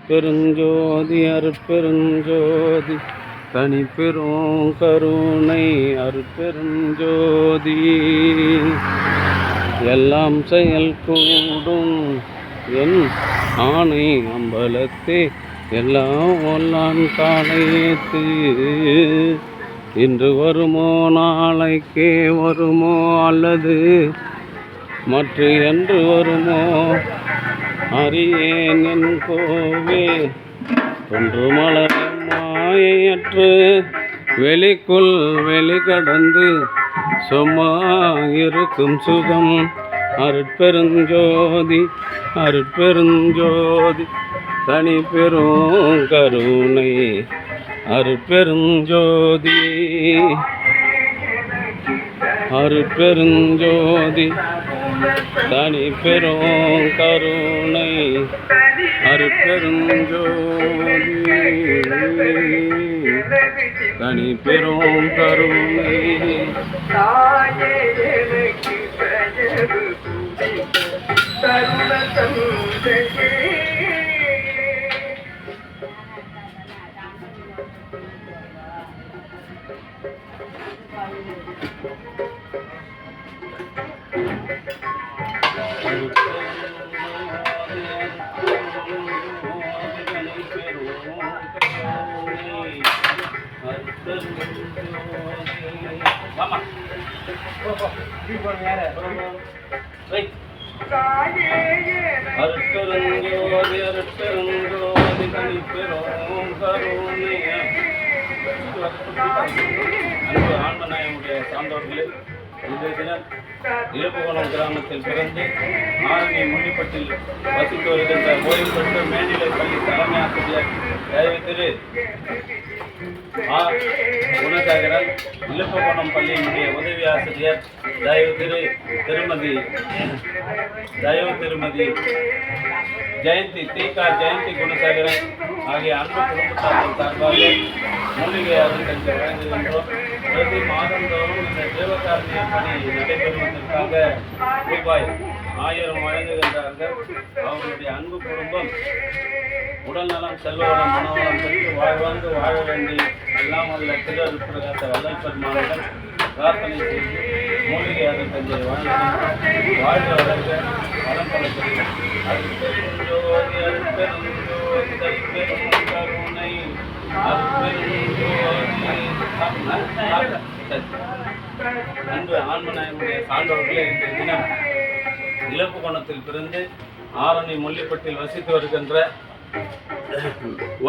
அருட்பெருஞ்சோதி அருட்பெருஞ்சோதி தனிப்பெரும் கருணை அருட்பெருஞ்சோதி. எல்லாம் செயல் கூடும் என் ஆணை அம்பலத்தே எல்லாம் ஒல்லான் காலையேத்து. இன்று வருமோ நாளைக்கே வருமோ அல்லது மற்ற என்று வருமோ அறியேன் என் கோவே. ஒன்று மலர் மாயையற்று வெளிக்குள் வெளி கடந்து சும்மா இருக்கும் சுகம் அருட்பெருஞ்சோதி அருட்பெருஞ்சோதி தனி பெரும் கருணை அருட்பெருஞ்சோதி அருட்பெருஞ்சோதி தனி பெரும் கருணை அருட்பெருஞ்சோதி தனி பெரும் கருணை. அருட்பெருஞ்சோதி அருட்பெருஞ்சோதி தனி பெரும் கருணை. அன்பு ஆண்டநாயகனுடைய சான்றோர்களே, இன்றைய தினம் இலப்புகுளம் கிராமத்தில் பிறந்து ஆரணி முன்னிப்பட்டில் வசித்து வருகின்ற ஓய்வு பெற்ற மேல்நிலை பள்ளி தலைமை ஆசிரியர் தயவு திரு குணசாகரன், இலப்புகுளம் பள்ளியினுடைய உதவி ஆசிரியர் தயவு திருமதி ஜெயந்தி தீகா ஜெயந்தி குணசாகரன் ஆகிய அன்பு குடும்பத்தார்கள் சார்பாக மூலிகை அருள் வழங்குகின்றோம். பிரதி மாதந்தோறும் இந்த தேவகாரணிய பணி நடைபெறுவதற்காக ரூபாய் 1000 வழங்குகின்றார்கள். அவர்களுடைய அன்பு குடும்பம் உடல்நலம் செல்வவளம் மனவளம் பெற்று வாழ்வாங்கு வாழ வேண்டி எல்லாம் வல்ல திரு அருட்பிரகாச வல்லல் பெருமானுடன் பிரார்த்தனை செய்து மூலிகை அருள் தஞ்சை வாழ்கின்றோம். வாழ்க வளர்க வளம் பலப்பெறும் அருட்பெருஞ்சோதி அருட்பெருஞ்சோதி தனிப்பெரும் கருணை அன்பு ஆன்மநாயகனுடைய சான்றோர்களே, இன்றைய தினம் இலப்புகுளத்தில் பிறந்து ஆரணி முள்ளிப்பட்டில் வசித்து வருகின்ற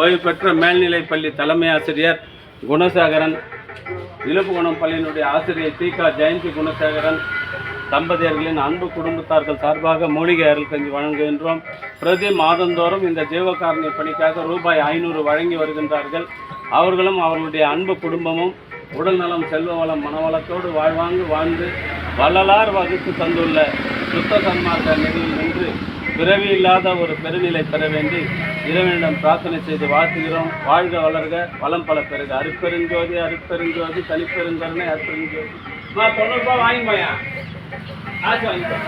ஓய்வு பெற்ற மேல்நிலை பள்ளி தலைமை ஆசிரியர் குணசாகரன், இலப்புகுளம் பள்ளியினுடைய ஆசிரியர் தீகா ஜெயந்தி குணசாகரன் தம்பதியர்களின் அன்பு குடும்பத்தார்கள் சார்பாக மூலிகை அருள் கஞ்சி வழங்குகின்றோம். பிரதி மாதந்தோறும் இந்த ஜீவகாரணிய பணிக்காக ரூபாய் 500 வழங்கி வருகின்றார்கள். அவர்களும் அவர்களுடைய அன்பு குடும்பமும் உடல் நலம் செல்வ வளம் மனவளத்தோடு வாழ்வாங்கு வாழ்ந்து வள்ளலார் வகுத்து தந்துள்ள சுத்த சன்மார்க்க நெறியில் நின்று பிறவி இல்லாத ஒரு பெருநிலை பெற வேண்டி இறைவனிடம் பிரார்த்தனை செய்து வாழ்த்துகிறோம். வாழ்க வளர்க வளம் பல பெருக அருட்பெருஞ்சோதி அருட்பெருஞ்சோதி தனிப்பெருங்கருணை அருட்பெருஞ்சோதி. 90 ரூபாய் வாங்கிப்போயா, ஆச்சு வாங்கிப்போ.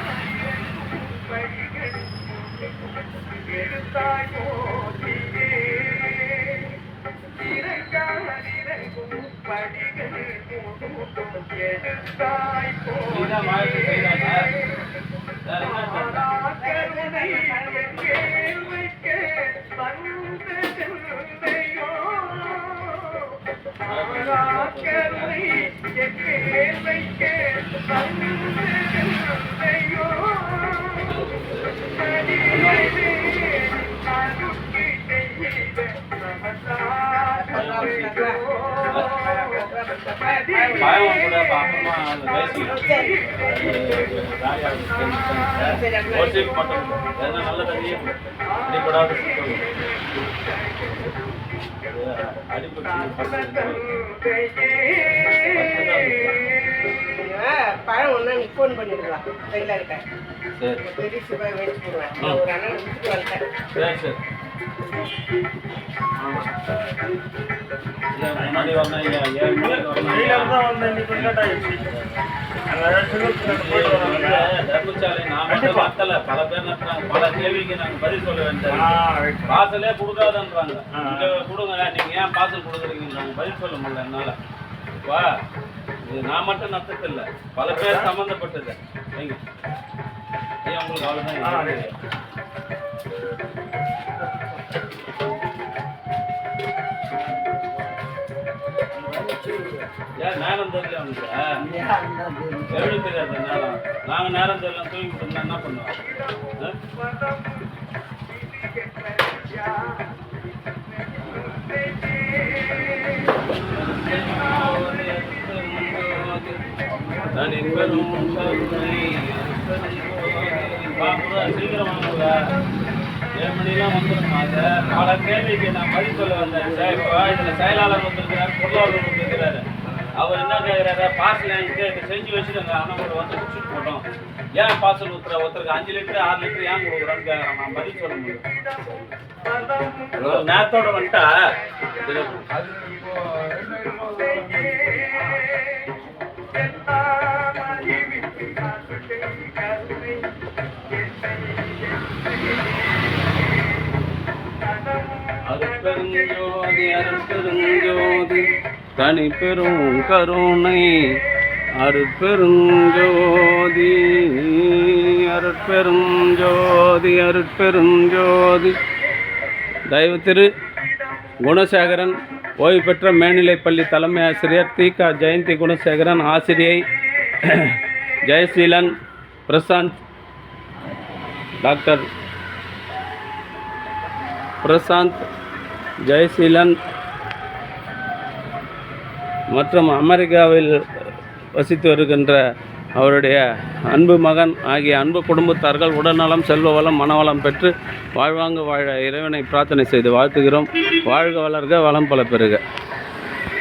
பயம் கூட பாப்பமா நல்ல தண்ணியே அடிப்படாத பழம் ஒண்ணு நீ போன் பண்ணிடலாம். கையில இருக்க பெரிய சிவாய் வச்சு போடுவேன். ஒரு அண்ணன் விட்டுட்டு வந்துட்டேன். முன்னாடி வந்தேன், 7 மணிக்கு வந்தேன். தர்மசாலை நான் மட்டும் பத்தல, பல பேர் நடத்துறாங்க. பல கேள்விக்கு நாங்கள் பதில் சொல்ல வேண்டியது. பார்சலே கொடுக்காதன்றாங்க. இங்க கொடுங்க, நீங்க ஏன் பார்சல் கொடுக்குறீங்கன்றாங்க. பதில் சொல்ல முடியல என்னால. வா, இது நான் மட்டும் நஷ்டத்தில்லை, பல பேர் சம்மந்தப்பட்டது. வைங்க. ஏன் உங்களுக்கு அவ்வளோதான்? ஏன் நேரம் தெரியல அவனுக்கு? எப்படி தெரியாது நேரம்? நாங்கள் நேரம் தெரியல தூங்கி கொடுத்தா என்ன பண்ணுவோம்? சீக்கிரம் வாங்க, 7 மணிலாம் வந்துருமா? அதை பல கேள்விக்கு நான் பதில் சொல்ல வந்தேன். இதில் செயலாளர் வந்திருக்கிறார், பொருளாளர் வந்திருக்கிறாரு. அவர் என்ன கேட்குறாரு, பார்சல் என்கிட்ட செஞ்சு வச்சுருங்க, ஆனால் ஒரு வந்து குடிச்சிட்டு போட்டோம். ஏன் பார்சல் ஒருத்தருக்கு 5 லிட்டரு 6 லிட்டரு ஏன் கொடுக்குறோன்னு கேட்குறான். நான் பதில் சொல்ல முடியும். நேரத்தோட வந்துட்டா அருட்பெருஞ்சோதி அருட்பெருஞ்சோதி தனி பெரும் கருணை அருட்பெருஞ்சோதி அருட்பெருஞ்சோதி அருட்பெருஞ்சோதி. தயவு திரு குணசேகரன், ஓய்வு பெற்ற மேல்நிலைப்பள்ளி தலைமை ஆசிரியர் தீகா ஜெயந்தி குணசேகரன், ஆசிரியை ஜெயசீலன், பிரசாந்த், டாக்டர் பிரசாந்த், ஜெயசீலன் மற்றும் அமெரிக்காவில் வசித்து வருகின்ற அவருடைய அன்பு மகன் ஆகிய அன்பு குடும்பத்தார்கள் உடல்நலம், செல்வ வளம், மனவளம் பெற்று வாழ்வாங்கு வாழ இறைவனை பிரார்த்தனை செய்து வாழ்த்துகிறோம். வாழ்க வளர்க, வளம் பல பெறுக.